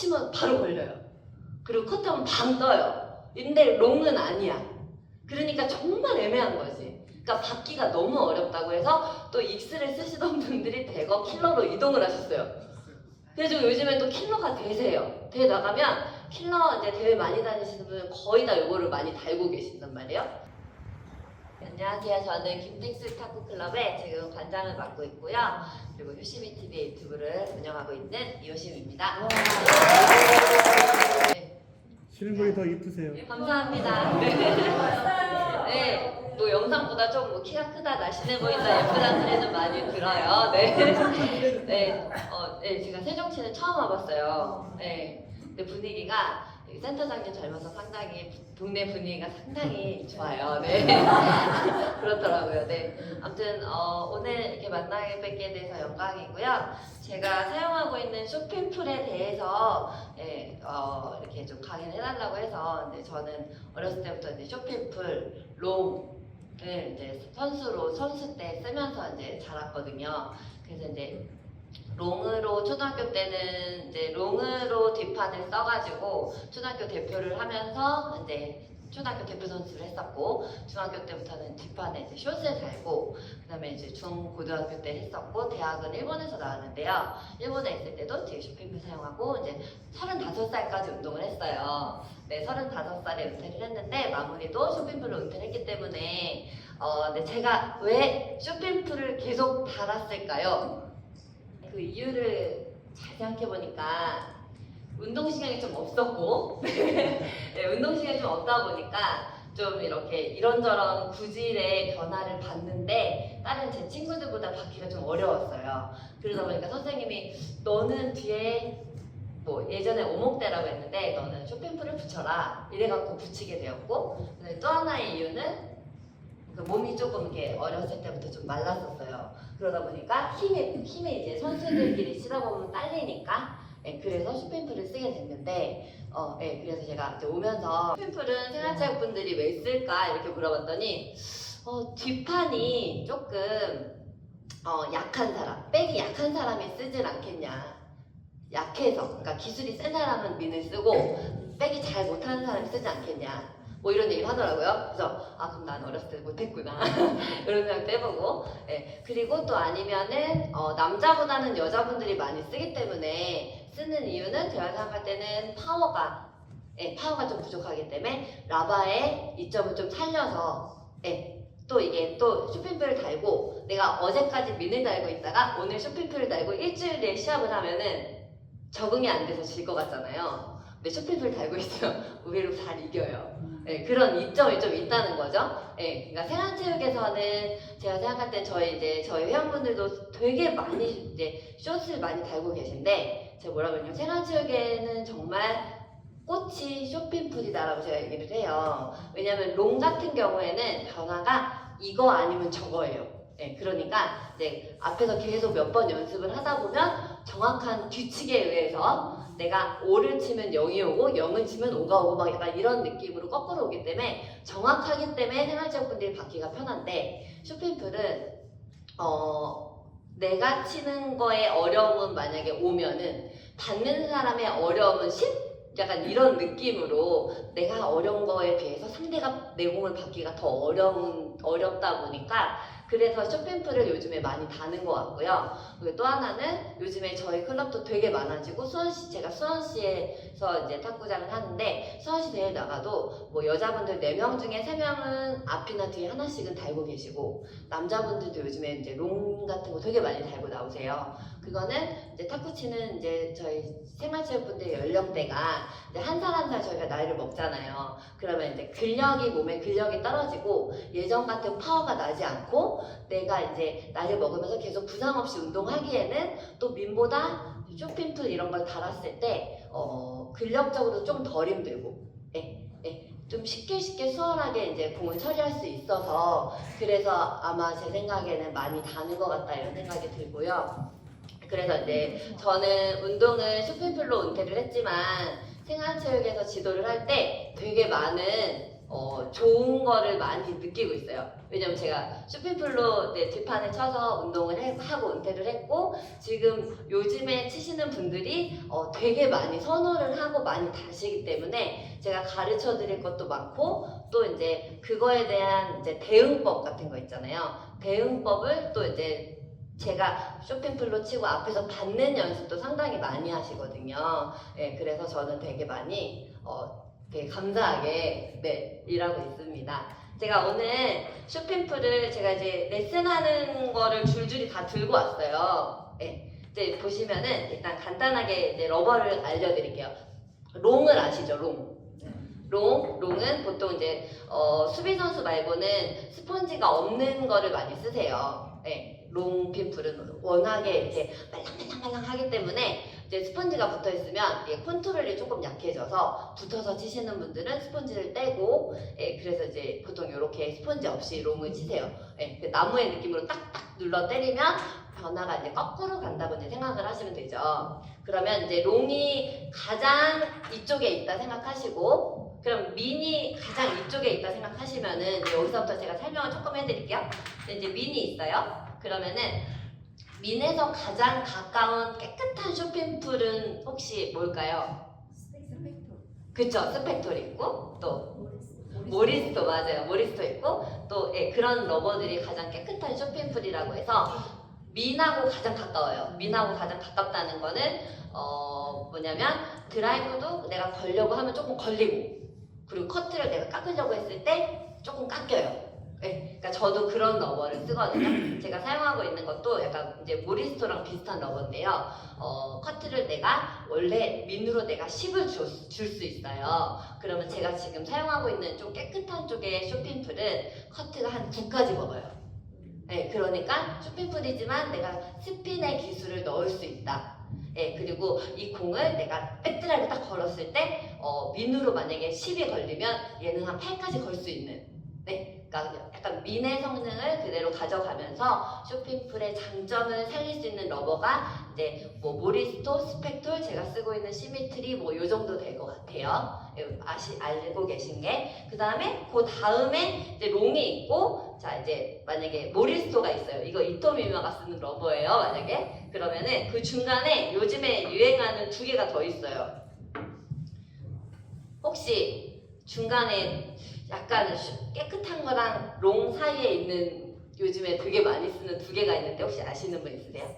치면 바로 걸려요. 그리고 컷하면 방 떠요. 근데 롱은 아니야. 그러니까 정말 애매한 거지. 그러니까 받기가 너무 어렵다고 해서 또 익스를 쓰시던 분들이 대거 킬러로 이동을 하셨어요. 그래서 요즘엔 또 킬러가 되세요. 대회 나가면 킬러 이제 대회 많이 다니시는 분은 거의 다 요거를 많이 달고 계신단 말이에요. 안녕하세요. 저는 김택수 탁구클럽의 지금 관장을 맡고 있고요. 그리고 효심이 TV 유튜브를 운영하고 있는 이효심입니다. 네. 실물이 더 이쁘세요. 감사합니다. 네. 또 영상보다 좀 뭐 키가 크다, 날씬해 보인다, 예쁘다는 소리는 많이 들어요. 네. 네. 네. 제가 세종시는 처음 와봤어요. 네. 근데 분위기가 센터장님 닮아서 상당히 동네 분위기가 상당히 좋아요. 네. 그렇더라고요. 네. 아무튼 오늘 이렇게 만나게 뵙게 돼서 영광이고요. 제가 사용하고 있는 쇼핑풀에 대해서 이렇게 좀 강의를 해달라고 해서 저는 어렸을 때부터 이제 쇼핑풀, 롱을 이제 선수 때 쓰면서 이제 자랐거든요. 그래서 이제 롱으로 초등학교 때는 이제 롱으로 뒷판을 써가지고 초등학교 대표를 하면서 이제 초등학교 대표 선수를 했었고, 중학교 때부터는 뒷판에 이제 숏을 달고, 그다음에 이제 고등학교 때 했었고, 대학은 일본에서 나왔는데요. 일본에 있을 때도 뒤에 쇼핑풀 사용하고 이제 35살까지 운동을 했어요. 네, 35살에 은퇴를 했는데 마무리도 쇼핑풀로 은퇴를 했기 때문에 네, 제가 왜 쇼핑풀을 계속 달았을까요? 그 이유를 잘 생각해보니까 운동신경이 좀 없었고 네, 운동신경이 좀 없다 보니까 좀 이렇게 이런저런 구질의 변화를 봤는데 다른 제 친구들보다 받기가 좀 어려웠어요. 그러다 보니까 선생님이 너는 뒤에 뭐 예전에 오목대라고 했는데 너는 쇼핑풀을 붙여라 이래갖고 붙이게 되었고, 또 하나의 이유는 그 몸이 조금 이렇게 어렸을 때부터 좀 말랐었어요. 그러다 보니까 힘이 이제 선수들끼리 쓰다 보면 딸리니까 그래서 쇼핑풀을 쓰게 됐는데 그래서 제가 이제 오면서 쇼핑풀은 생활체육분들이 왜 쓸까 이렇게 물어봤더니 뒷판이 조금 약한 사람, 백이 약한 사람이 쓰질 않겠냐. 약해서, 그러니까 기술이 센 사람은 민을 쓰고 백이 잘 못하는 사람이 쓰지 않겠냐. 뭐 이런 얘기를 하더라고요. 그래서 그럼 난 어렸을 때 못했구나 이런 생각도 해보고, 그리고 또 아니면은 남자보다는 여자분들이 많이 쓰기 때문에 쓰는 이유는 제가 생각할 때는 파워가 좀 부족하기 때문에 라바의 이점을 좀 살려서 또 이게 또 쇼핑풀을 달고 내가 어제까지 민을 달고 있다가 오늘 쇼핑풀을 달고 일주일에 시합을 하면은 적응이 안 돼서 질 것 같잖아요. 근데 쇼핑풀 달고 있으면 의외로 잘 이겨요. 그런 이점이 좀 있다는 거죠. 그러니까 생활체육에서는 제가 생각할 때 저희 회원분들도 되게 많이 이제 숏을 많이 달고 계신데, 제가 뭐라고 했냐면 생활체육에는 정말 꽃이 쇼핑풀이다라고 제가 얘기를 해요. 왜냐면 롱 같은 경우에는 변화가 이거 아니면 저거예요. 그러니까 이제 앞에서 계속 몇 번 연습을 하다 보면 정확한 규칙에 의해서 내가 5를 치면 0이 오고 0을 치면 5가 오고 막 약간 이런 느낌으로 거꾸로 오기 때문에 정확하기 때문에 생활체육분들이 받기가 편한데, 쇼핑풀은 내가 치는 거에 어려움은 만약에 오면은 받는 사람의 어려움은 10? 약간 이런 느낌으로 내가 어려운 거에 비해서 상대가 내 공을 받기가 더 어렵다 보니까 그래서 쇼핑풀을 요즘에 많이 다는 것 같고요. 그리고 또 하나는 요즘에 저희 클럽도 되게 많아지고 제가 수원시에서 이제 탁구장을 하는데 수원시 대회 나가도 뭐 여자분들 4명 중에 3명은 앞이나 뒤에 하나씩은 달고 계시고, 남자분들도 요즘에 이제 롱 같은 거 되게 많이 달고 나오세요. 그거는 이제 탁구 치는 이제 저희 생활체육분들의 연령대가 이제 한 살 한 살 저희가 나이를 먹잖아요. 그러면 이제 몸에 근력이 떨어지고 예전 같은 파워가 나지 않고 내가 이제 나이를 먹으면서 계속 부상 없이 운동하기에는 또 민보다 쇼핑풀 이런 걸 달았을 때 근력적으로 좀 덜 힘들고 좀 쉽게 수월하게 이제 공을 처리할 수 있어서 그래서 아마 제 생각에는 많이 다는 것 같다 이런 생각이 들고요. 그래서 이제 저는 운동을 쇼핑풀로 은퇴를 했지만 생활체육에서 지도를 할 때 되게 많은 좋은 거를 많이 느끼고 있어요. 왜냐면 제가 쇼핑풀로 뒷판을 쳐서 운동을 하고 은퇴를 했고 지금 요즘에 치시는 분들이 되게 많이 선호를 하고 많이 다시기 때문에 제가 가르쳐 드릴 것도 많고 또 이제 그거에 대한 이제 대응법 같은 거 있잖아요. 대응법을 또 이제 제가 쇼핑풀로 치고 앞에서 받는 연습도 상당히 많이 하시거든요. 네, 그래서 저는 되게 많이 되게 감사하게 일하고 있습니다. 제가 오늘 쇼핑풀을 제가 이제 레슨하는 거를 줄줄이 다 들고 왔어요. 네, 이제 보시면은 일단 간단하게 이제 러버를 알려드릴게요. 롱을 아시죠? 롱은 보통 이제 수비 선수 말고는 스펀지가 없는 거를 많이 쓰세요. 네, 롱 핀풀은 워낙에 이렇게 말랑말랑하기 때문에 이제 스펀지가 붙어 있으면 컨트롤이 조금 약해져서 붙어서 치시는 분들은 스펀지를 떼고, 그래서 이제 보통 이렇게 스펀지 없이 롱을 치세요. 그 나무의 느낌으로 딱딱 눌러 때리면 변화가 이제 거꾸로 간다고 이제 생각을 하시면 되죠. 그러면 이제 롱이 가장 이쪽에 있다 생각하시고, 그럼 민이 가장 이쪽에 있다 생각하시면은 이제 여기서부터 제가 설명을 조금 해드릴게요. 이제 민이 있어요. 그러면은 민에서 가장 가까운 깨끗한 쇼핑풀은 혹시 뭘까요? 그쵸, 스펙톨 있고 또 모리스토, 맞아요. 모리스토 있고 또 그런 러버들이 가장 깨끗한 쇼핑풀이라고 해서 민하고 가장 가까워요. 민하고 가장 가깝다는 거는 뭐냐면 드라이브도 내가 걸려고 하면 조금 걸리고, 그리고 커트를 내가 깎으려고 했을 때 조금 깎여요. 네, 그러니까 저도 그런 러버를 쓰거든요. 제가 사용하고 있는 것도 약간 이제 모리스토랑 비슷한 러버인데요. 커트를 내가 원래 민으로 내가 10을 줄 수 있어요. 그러면 제가 지금 사용하고 있는 좀 깨끗한 쪽의 쇼핑풀은 커트가 한 9까지 먹어요. 네, 그러니까 쇼핑풀이지만 내가 스핀의 기술을 넣을 수 있다. 네, 그리고 이 공을 내가 백드라이브 딱 걸었을 때 민으로 만약에 10이 걸리면 얘는 한 8까지 걸 수 있는, 네, 그러니까 약간 민의 성능을 그대로 가져가면서 쇼핑풀의 장점을 살릴 수 있는 러버가 이제 뭐 모리스토, 스펙톨, 제가 쓰고 있는 시미트리 뭐 요 정도 될 것 같아요. 알고 계신 게. 그 다음에 이제 롱이 있고, 자 이제 만약에 모리스토가 있어요. 이거 이토미마가 쓰는 러버예요. 만약에 그러면은 그 중간에 요즘에 유행하는 두 개가 더 있어요. 혹시 중간에 약간 깨끗한 거랑 롱 사이에 있는 요즘에 되게 많이 쓰는 두 개가 있는데 혹시 아시는 분 있으세요?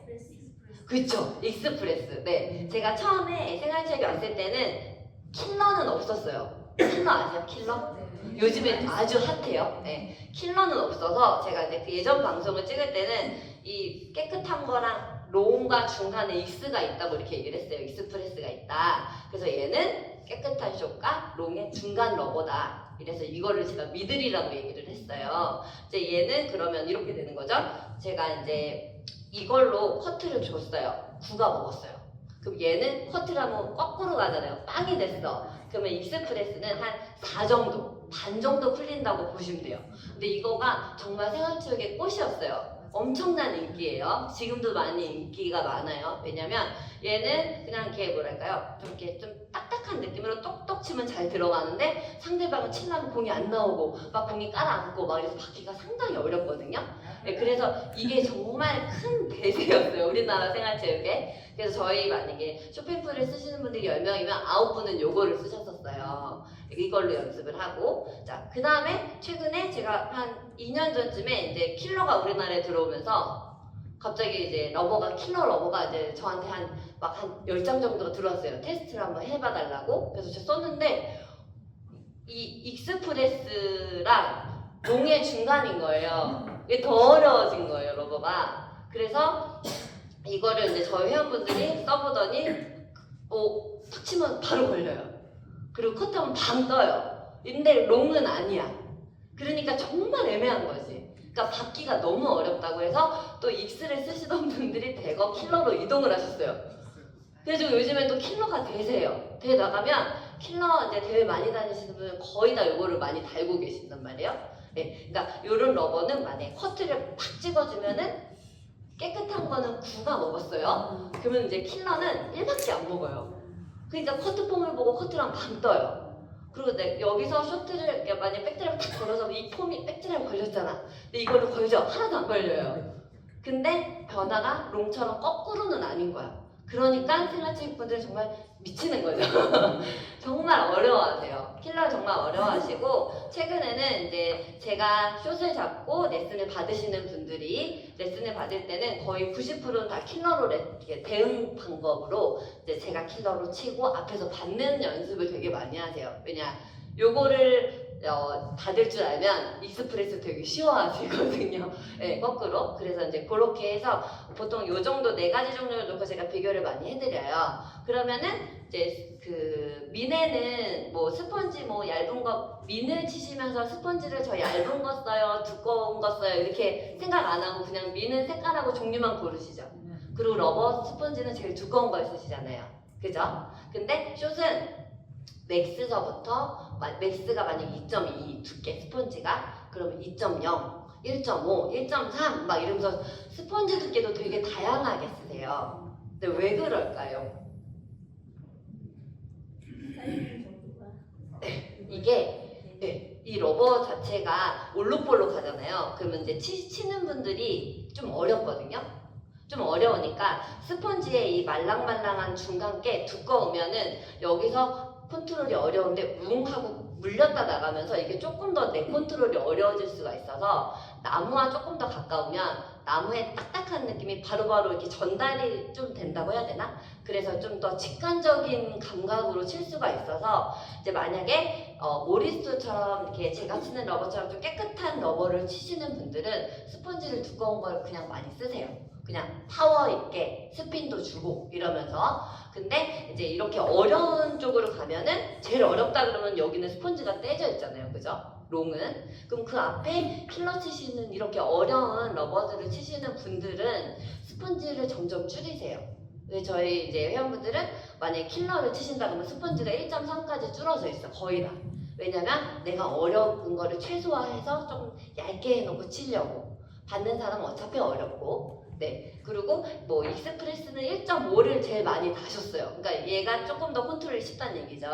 그쵸, 익스프레스. 네, 제가 처음에 생활체육에 왔을 때는 킬러는 없었어요. 킬러 아세요? 킬러? 요즘에 아주 핫해요. 네, 킬러는 없어서 제가 이제 그 예전 방송을 찍을 때는 이 깨끗한 거랑 롱과 중간에 익스가 있다고 이렇게 얘기를 했어요. 익스프레스가 있다. 그래서 얘는 깨끗한 숏과 롱의 중간 러버다. 그래서 이거를 제가 미들이라고 얘기를 했어요. 이제 얘는 그러면 이렇게 되는 거죠. 제가 이제 이걸로 커트를 줬어요. 9가 먹었어요. 그럼 얘는 커트를 하면 거꾸로 가잖아요. 빵이 됐어. 그러면 익스프레스는 한 4 정도, 반 정도 풀린다고 보시면 돼요. 근데 이거가 정말 생활체육의 꽃이었어요. 엄청난 인기예요. 지금도 많이 인기가 많아요. 왜냐면 얘는 그냥 이렇게 뭐랄까요, 좀 이렇게 좀 딱딱한 느낌으로 똑똑 치면 잘 들어가는데 상대방은 치려면 공이 안 나오고 막 공이 깔아앉고 막 이래서 받기가 상당히 어렵거든요. 네, 그래서 이게 정말 큰 대세였어요. 우리나라 생활체육에. 그래서 저희 만약에 쇼핑풀을 쓰시는 분들이 10명이면 9분은 요거를 쓰셨었어요. 이걸로 연습을 하고, 자, 그 다음에 최근에 제가 한 2년 전쯤에 이제 킬러가 우리나라에 들어오면서 갑자기 이제 킬러 러버가 이제 저한테 한 10장 정도가 들어왔어요. 테스트를 한번 해봐달라고. 그래서 제가 썼는데 이 익스프레스랑 롱의 중간인 거예요. 이게 더 어려워진 거예요, 러버가. 그래서 이거를 이제 저희 회원분들이 써보더니 탁 치면 바로 걸려요. 그리고 커트하면 방 떠요. 근데 롱은 아니야. 그러니까 정말 애매한 거지. 그러니까 받기가 너무 어렵다고 해서 또 익스를 쓰시던 분들이 대거 킬러로 이동을 하셨어요. 그래서 요즘엔 또 킬러가 대세예요. 대회 나가면 킬러 이제 대회 많이 다니시는 분은 거의 다 요거를 많이 달고 계신단 말이에요. 네, 그러니까 요런 러버는 만약에 커트를 팍 찍어주면은 깨끗한 거는 9가 먹었어요. 그러면 이제 킬러는 1밖에 안 먹어요. 그러니까 커트폼을 보고 커트랑 방 떠요. 그리고 여기서 쇼트를 만약 백드라이브 딱 걸어서 이 폼이 백드라이브 걸렸잖아. 근데 이걸로 걸죠? 하나도 안 걸려요. 근데 변화가 롱처럼 거꾸로는 아닌 거야. 그러니까 킬러치기 분들은 정말 미치는 거죠. 정말 어려워하세요. 킬러 정말 어려워하시고 최근에는 이제 제가 숏을 잡고 레슨을 받으시는 분들이 레슨을 받을 때는 거의 90%는 다 킬러로 이렇게 대응 방법으로 이제 제가 킬러로 치고 앞에서 받는 연습을 되게 많이 하세요. 왜냐 요거를 받을 줄 알면 익스프레스 되게 쉬워하시거든요. 네, 거꾸로. 그래서 이제 그렇게 해서 보통 요 정도 4가지 종류를 놓고 제가 비교를 많이 해드려요. 그러면은 이제 그 민에는 뭐 스펀지 뭐 얇은 거 민을 치시면서 스펀지를 저 얇은 거 써요, 두꺼운 거 써요 이렇게 생각 안 하고 그냥 민은 색깔하고 종류만 고르시죠. 그리고 러버 스펀지는 제일 두꺼운 걸 쓰시잖아요. 그죠? 근데 숏은 맥스서부터 맥스가 만약 2.2 두께 스펀지가 그러면 2.0, 1.5, 1.3 막 이러면서 스펀지 두께도 되게 다양하게 쓰세요. 근데 왜 그럴까요? 이게 이 러버 자체가 올록볼록하잖아요. 그러면 이제 치는 분들이 좀 어렵거든요. 좀 어려우니까 스펀지의 이 말랑말랑한 중간께 두꺼우면은 여기서 컨트롤이 어려운데 웅 하고 물렸다 나가면서 이게 조금 더 내 컨트롤이 어려워질 수가 있어서 나무와 조금 더 가까우면 나무의 딱딱한 느낌이 바로바로 이렇게 전달이 좀 된다고 해야 되나? 그래서 좀 더 직관적인 감각으로 칠 수가 있어서 이제 만약에 모리스토처럼 이렇게 제가 치는 러버처럼 좀 깨끗한 러버를 치시는 분들은 스펀지를 두꺼운 걸 그냥 많이 쓰세요. 그냥 파워 있게 스핀도 주고 이러면서. 근데 이제 이렇게 어려운 쪽으로 가면은 제일 어렵다 그러면 여기는 스펀지가 떼져 있잖아요. 그죠? 롱은. 그럼 그 앞에 킬러 치시는 이렇게 어려운 러버들을 치시는 분들은 스펀지를 점점 줄이세요. 저희 이제 회원분들은 만약에 킬러를 치신다 그러면 스펀지가 1.3까지 줄어져 있어. 거의 다. 왜냐면 내가 어려운 거를 최소화해서 좀 얇게 해놓고 치려고. 받는 사람은 어차피 어렵고. 네. 그리고 뭐 익스프레스는 1.5를 제일 많이 다셨어요. 그러니까 얘가 조금 더 컨트롤이 쉽다는 얘기죠.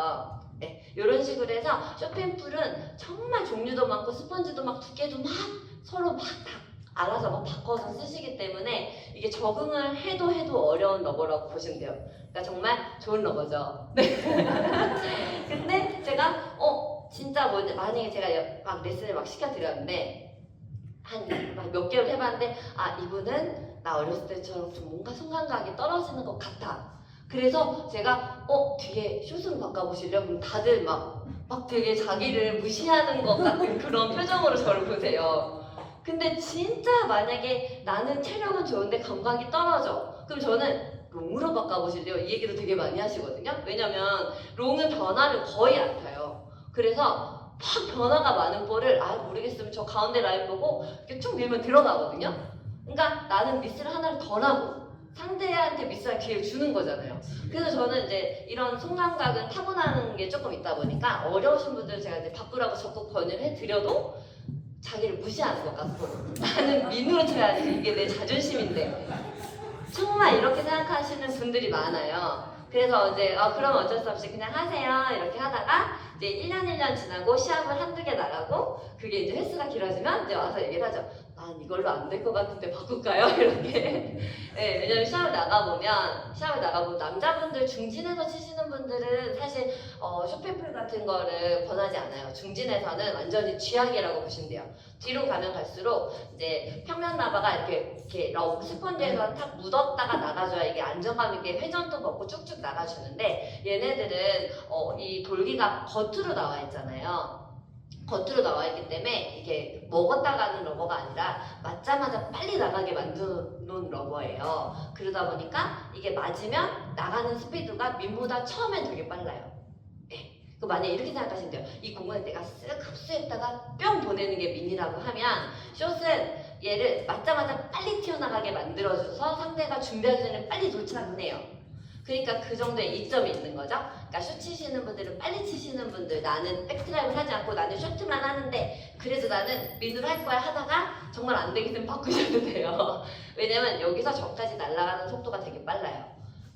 네. 이런 식으로 해서 쇼핑풀은 정말 종류도 많고 스펀지도 막 두께도 막 서로 막 다 알아서 막 바꿔서 쓰시기 때문에 이게 적응을 해도 어려운 러버라고 보시면 돼요. 그러니까 정말 좋은 러버죠. 네. 근데 제가 진짜 뭐 만약에 제가 막 레슨을 막 시켜드렸는데 한 몇 개월 해봤는데 이분은 나 어렸을 때처럼 좀 뭔가 성감각이 떨어지는 것 같아. 그래서 제가 뒤에 숏으로 바꿔보실래요? 그럼 다들 막 되게 자기를 무시하는 것 같은 그런 표정으로 저를 보세요. 근데 진짜 만약에 나는 체력은 좋은데 감각이 떨어져. 그럼 저는 롱으로 바꿔보실래요? 이 얘기도 되게 많이 하시거든요. 왜냐면 롱은 변화를 거의 안 타요. 그래서 막 변화가 많은 볼을 모르겠으면 저 가운데 라인 보고 이렇게 쭉 밀면 들어가거든요. 그러니까 나는 미스를 하나를 덜 하고 상대한테 미스할 기회를 주는 거잖아요. 그래서 저는 이제 이런 손감각은 타고나는 게 조금 있다 보니까 어려우신 분들 제가 이제 바꾸라고 적극 권유를 해드려도 자기를 무시하는 것 같고 나는 민으로 쳐야지 이게 내 자존심인데 정말 이렇게 생각하시는 분들이 많아요. 그래서 이제 그럼 어쩔 수 없이 그냥 하세요 이렇게 하다가 이제 1년 지나고 시합을 한두 개 나가고 그게 이제 횟수가 길어지면 이제 와서 얘기를 하죠. 난 이걸로 안 될 것 같은데 바꿀까요? 이렇게. 네, 왜냐면 시합을 나가보면 남자분들 중진에서 치시는 분들은 사실 쇼핑풀 같은 거를 권하지 않아요. 중진에서는 완전히 쥐약이라고 보시면 돼요. 뒤로 가면 갈수록 이제 평면 라바가 이렇게 스펀지에서 탁 묻었다가 나가줘야 이게 안정감 있게 회전도 먹고 쭉쭉 나가주는데 얘네들은 이 돌기가 겉으로 나와 있잖아요. 겉으로 나와 있기 때문에 이게 먹었다 가는 러버가 아니라 맞자마자 빨리 나가게 만드는 러버예요. 그러다 보니까 이게 맞으면 나가는 스피드가 민보다 처음엔 되게 빨라요. 네. 만약에 이렇게 생각하시면 돼요. 이 공을 내가 쓱 흡수했다가 뿅 보내는 게 민이라고 하면 숏은 얘를 맞자마자 빨리 튀어나가게 만들어줘서 상대가 준비하기 전에 빨리 도착을 해요. 그러니까 그 정도의 이점이 있는 거죠. 그러니까 숏 치시는 분들은 빨리 치시는 분들 나는 백드라이브를 하지 않고 나는 쇼트만 하는데 그래도 나는 민으로 할 거야 하다가 정말 안 되겠으면 바꾸셔도 돼요. 왜냐면 여기서 저까지 날아가는 속도가 되게 빨라요.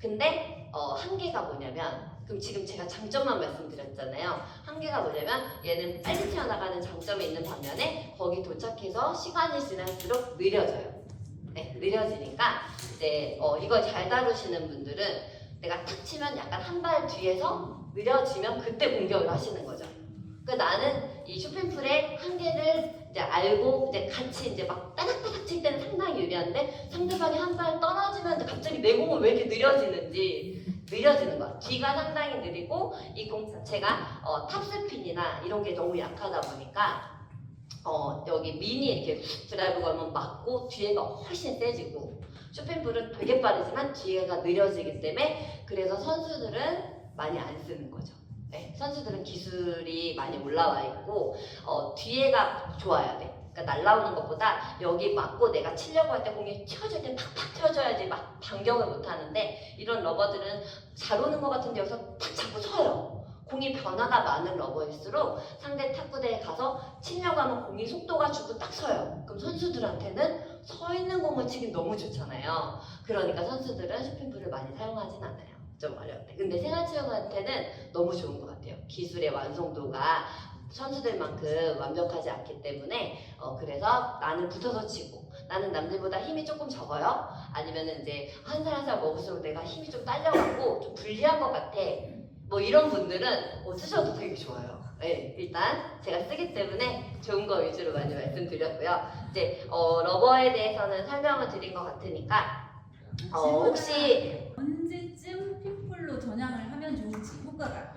근데 한계가 뭐냐면 그럼 지금 제가 장점만 말씀드렸잖아요. 한계가 뭐냐면 얘는 빨리 튀어나가는 장점이 있는 반면에 거기 도착해서 시간이 지날수록 느려져요. 네, 느려지니까 이제 이걸 잘 다루시는 분들은 내가 탁 치면 약간 한 발 뒤에서 느려지면 그때 공격을 하시는 거죠. 그러니까 나는 이 쇼핑풀의 한계를 이제 알고 이제 같이 이제 막 따닥따닥 칠 때는 상당히 유리한데 상대방이 한 발 떨어지면 이제 갑자기 내 공은 왜 이렇게 느려지는 거야. 뒤가 상당히 느리고 이 공 자체가 탑스핀이나 이런 게 너무 약하다 보니까 여기 미니 이렇게 드라이브 걸면 맞고 뒤에가 훨씬 세지고 쇼핑풀은 되게 빠르지만 뒤에가 느려지기 때문에 그래서 선수들은 많이 안 쓰는 거죠. 네, 선수들은 기술이 많이 올라와 있고 뒤에가 좋아야 돼. 그러니까 날라오는 것보다 여기 맞고 내가 치려고 할 때 공이 튀어질 때 팍팍 튀어져야지 막 반격을 못 하는데 이런 러버들은 잘 오는 것 같은데 여기서 탁 잡고 서요. 공이 변화가 많은 러버일수록 상대 탁구대에 가서 치려고 하면 공이 속도가 주고 딱 서요. 그럼 선수들한테는 서 있는 공을 치긴 너무 좋잖아요. 그러니까 선수들은 쇼핑풀을 많이 사용하진 않아요. 좀 어려운데. 근데 생활체육한테는 너무 좋은 것 같아요. 기술의 완성도가 선수들만큼 완벽하지 않기 때문에 그래서 나는 붙어서 치고 나는 남들보다 힘이 조금 적어요. 아니면은 이제 한 살 한 살 먹을수록 내가 힘이 좀 딸려갖고 좀 불리한 것 같아. 뭐 이런 분들은 쓰셔도 되게 좋아요. 네, 일단 제가 쓰기 때문에 좋은 거 위주로 많이 말씀드렸고요. 이제 러버에 대해서는 설명을 드린 것 같으니까 혹시 언제쯤 핀풀로 전향을 하면 좋을지 효과가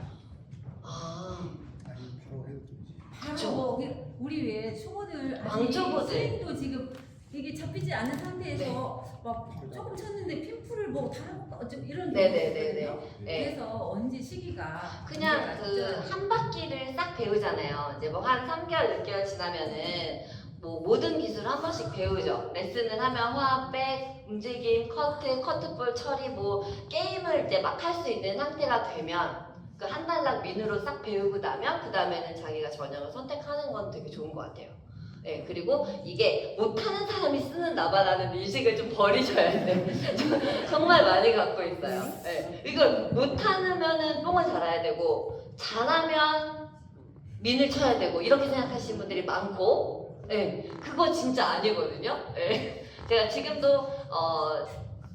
아니 바로 해도 되지. 바로 그쵸. 뭐 우리 외에 초보들 왕초보들. 스윙도 지금 이게 잡히지 않은 상태에서 막 조금 쳤는데 핀풀을 뭐 달아볼까 어쩌 이런 네네네네. 경우거든요. 네. 그래서 언제 시기가 그냥 문제가 그 한 바퀴를 싹 배우잖아요. 이제 뭐 한 3개월, 6개월 지나면은 뭐 모든 기술을 한 번씩 배우죠. 레슨을 하면 화합, 백, 움직임, 커트볼 처리 뭐 게임을 이제 막 할 수 있는 상태가 되면 그 한 달락 민으로 싹 배우고 나면 그 다음에는 자기가 전형을 선택하는 건 되게 좋은 것 같아요. 네, 그리고 이게 못하는 사람이 쓰는 나바라는 인식을 좀 버리셔야 돼. 정말 많이 갖고 있어요. 네, 이걸 못하면은 뽕을 잘해야 되고 잘하면 민을 쳐야 되고 이렇게 생각하시는 분들이 많고, 네, 그거 진짜 아니거든요. 네, 제가 지금도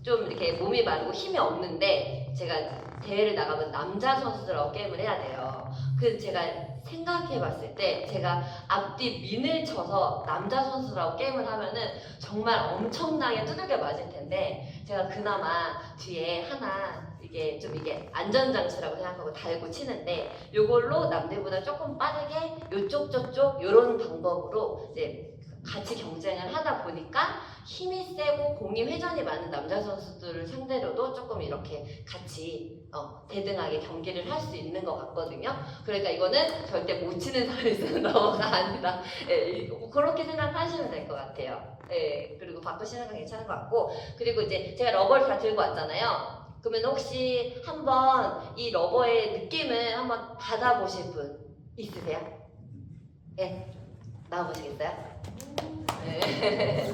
좀 이렇게 몸이 마르고 힘이 없는데 제가 대회를 나가면 남자 선수들하고 게임을 해야 돼요. 그 제가 생각해봤을 때 제가 앞뒤 민을 쳐서 남자 선수라고 게임을 하면은 정말 엄청나게 두들겨 맞을 텐데 제가 그나마 뒤에 하나 이게 좀 이게 안전장치라고 생각하고 달고 치는데 요걸로 남들보다 조금 빠르게 요쪽 저쪽 요런 방법으로 이제 같이 경쟁을 하다 보니까 힘이 세고 공이 회전이 많은 남자 선수들을 상대로도 조금 이렇게 같이 대등하게 경기를 할 수 있는 것 같거든요. 그러니까 이거는 절대 못 치는 사람이 쓰는 러버가 아니다. 예, 그렇게 생각하시면 될 것 같아요. 예, 그리고 바꾸시는 건 괜찮은 것 같고 그리고 이제 제가 러버를 다 들고 왔잖아요. 그러면 혹시 한번 이 러버의 느낌을 한번 받아보실 분 있으세요? 예, 나와보시겠어요? 네.